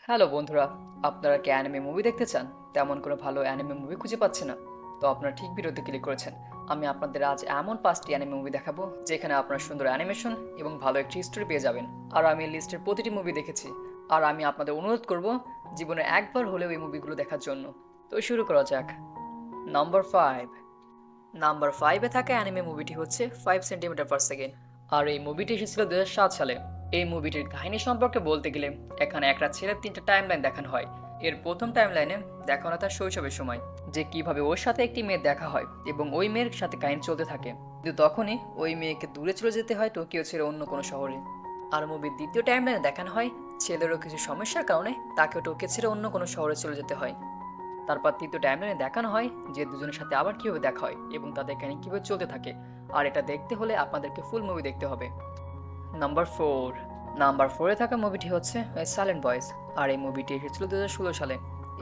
Hello বন্ধুরা, আপনারা কি অ্যানিমে মুভি দেখতে চান? তেমন কোনো ভালো অ্যানিমে মুভি খুঁজে পাচ্ছেন না? তো আপনারা ঠিক ভিডিওতে ক্লিক করেছেন। আমি আপনাদের আজ এমন 5টি অ্যানিমে মুভি দেখাবো যেখানে আপনারা সুন্দর অ্যানিমেশন এবং ভালো একটি স্টোরি পেয়ে যাবেন। আর আমি এই লিস্টের প্রতিটি মুভি দেখেছি। আর আমি আপনাদের অনুরোধ করব জীবনে একবার হলেও এই মুভিগুলো দেখার জন্য। তো শুরু করা যাক। নাম্বার 5। নাম্বার 5-এ থাকা অ্যানিমে মুভিটি হচ্ছে 5 সেন্টিমিটার পার সেকেন্ড। আর এই মুভিটি এসেছিল 2007 সালে। এই মুভিটির কাহিনী সম্পর্কে বলতে গেলে এখানে একটা ছেলের 3টা টাইমলাইন দেখানো হয়। এর প্রথম টাইমলাইনে দেখানো তার শৈশবের সময়, যে কিভাবে ওর সাথে একটি মেয়ে দেখা হয় এবং ওই মেয়ের সাথে কাহিনী চলতে থাকে, কিন্তু তখনই ওই মেয়েকে দূরে চলে যেতে হয় টোকিও ছেড়ে অন্য কোনো শহরে। আর মুভির দ্বিতীয় টাইমলাইনে দেখানো হয় ছেলেরও কিছু সমস্যার কারণে তাকে টোকিও ছেড়ে অন্য কোনো শহরে চলে যেতে হয়। তারপর তৃতীয় টাইমলাইনে দেখানো হয় যে দুজনের সাথে আবার কীভাবে দেখা হয় এবং তাদের কাহিনী কীভাবে চলতে থাকে। আর এটা দেখতে হলে আপনাদেরকে ফুল মুভি দেখতে হবে। নাম্বার 4। নাম্বার 4-এ থাকা মুভিটি হচ্ছে সাইলেন্ট বয়েজ। আর এই মুভিটি এসেছিল 2016 সালে।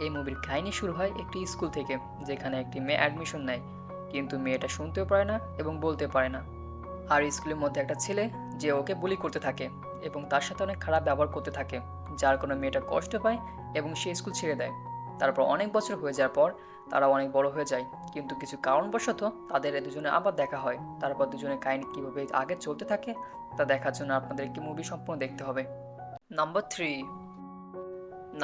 এই মুভির কাহিনী শুরু হয় একটি স্কুল থেকে, যেখানে একটি মেয়ে অ্যাডমিশন নেয়, কিন্তু মেয়েটা শুনতেও পারে না এবং বলতে পারে না। আর স্কুলের মধ্যে একটা ছেলে যে ওকে বুলি করতে থাকে এবং তার সাথে অনেক খারাপ ব্যবহার করতে থাকে, যার কোনো মেয়েটা কষ্ট পায় এবং সে স্কুল ছেড়ে দেয়। তারপর অনেক বছর হয়ে যাওয়ার পর তারা অনেক বড় হয়ে যায়, কিন্তু কিছু কারণবশত তাদের দুজনে আবার দেখা হয়। তারপর দুজনের কাহিনী কীভাবে আগে চলতে থাকে তা দেখার জন্য আপনাদের একটি মুভি সম্পূর্ণ দেখতে হবে। নাম্বার 3।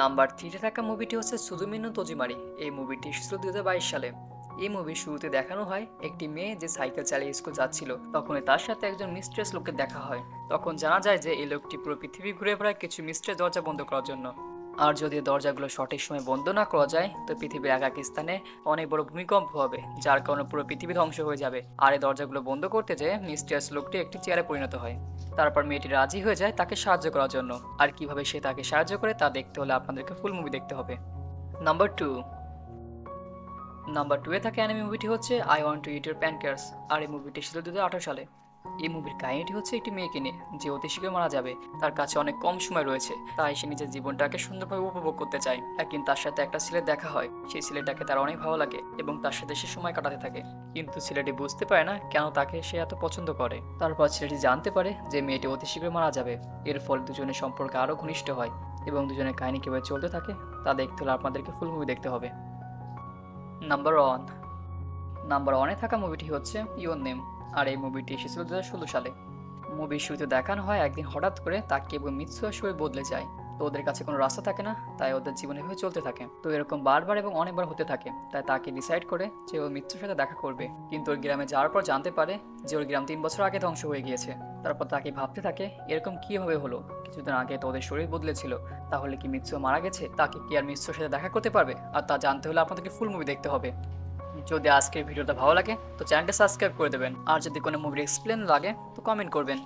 নাম্বার 3-তে থাকা মুভিটি হচ্ছে সুজুমিনো তোজিমারি। এই মুভিটি এসেছিল 2022 সালে। এই মুভির শুরুতে দেখানো হয় একটি মেয়ে যে সাইকেল চালিয়ে স্কুল যাচ্ছিল, তখনই তার সাথে একজন মিস্ট্রেস লোকের দেখা হয়। তখন জানা যায় যে এই লোকটি পুরো পৃথিবী ঘুরে বেড়ায় কিছু মিস্ট্রেস দরজা বন্ধ করার জন্য। আর যদি দরজাগুলো সঠিক সময় বন্ধ না করা যায় তো পৃথিবীর এক এক স্থানে অনেক বড় ভূমিকম্প হবে, যার কারণে পুরো পৃথিবী ধ্বংস হয়ে যাবে। আর এই দরজাগুলো বন্ধ করতে যেয়ে মিস্ট্রেস লোকটি একটি চেয়ারে পরিণত হয়। তারপর মেয়েটি রাজি হয়ে যায় তাকে সাহায্য করার জন্য। আর কিভাবে সে তাকে সাহায্য করে তা দেখতে হলে আপনাদেরকে ফুল মুভি দেখতে হবে। নাম্বার 2। নাম্বার 2-এ থাকে অ্যানিমে মুভিটি হচ্ছে I want to eat your pancreas. আর এই মুভিটি ছিল 2018 সালে। এই মুভির কাহিনীটি হচ্ছে একটি মেয়েকে নিয়ে যে অতি শীঘ্র মারা যাবে। তার কাছে অনেক কম সময় রয়েছে, তাই সে নিজের জীবনটাকে সুন্দরভাবে উপভোগ করতে চায়। একদিন তার সাথে একটা ছেলে দেখা হয়, সেই ছেলেটাকে তার অনেক ভালো লাগে এবং তার সাথে সে সময় কাটাতে থাকে। কিন্তু ছেলেটি বুঝতে পারে না কেন তাকে সে এত পছন্দ করে। তারপর ছেলেটি জানতে পারে যে মেয়েটি অতি শীঘ্র মারা যাবে। এর ফলে দুজনের সম্পর্ক আরও ঘনিষ্ঠ হয় এবং দুজনের কাহিনী কীভাবে চলতে থাকে তা দেখতে হলে আপনাদেরকে ফুল মুভি দেখতে হবে। নাম্বার 1। নাম্বার 1-এ থাকা মুভিটি হচ্ছে ইওর নেম। আর এই মুভিটি এসেছিল 2016 সালে। মুভির শুরুতে দেখানো হয় একদিন হঠাৎ করে তাকে এবং মিৎসুয়ার শরীর বদলে যায়। তো ওদের কাছে কোনো রাস্তা থাকে না, তাই ওদের জীবনে এভাবে চলতে থাকে। তো এরকম বারবার এবং অনেকবার হতে থাকে, তাই তাকে ডিসাইড করে যে ও মিৎসুর সাথে দেখা করবে। কিন্তু ওর গ্রামে যাওয়ার পর জানতে পারে যে ওর গ্রাম 3 বছর আগে ধ্বংস হয়ে গিয়েছে। তারপর তাকে ভাবতে থাকে এরকম কীভাবে হলো, কিছুদিন আগে তো ওদের শরীর বদলেছিল, তাহলে কি মিৎসু মারা গেছে? তাকে কি আর মিৎসুর সাথে দেখা করতে পারবে? আর তা জানতে হলে আপনাদেরকে ফুল মুভি দেখতে হবে। যদি আজকের ভিডিওটা ভালো লাগে তো চ্যানেলটা সাবস্ক্রাইব করে দেবেন, আর যদি কোনো মুভির এক্সপ্লেন লাগে তো কমেন্ট করবেন।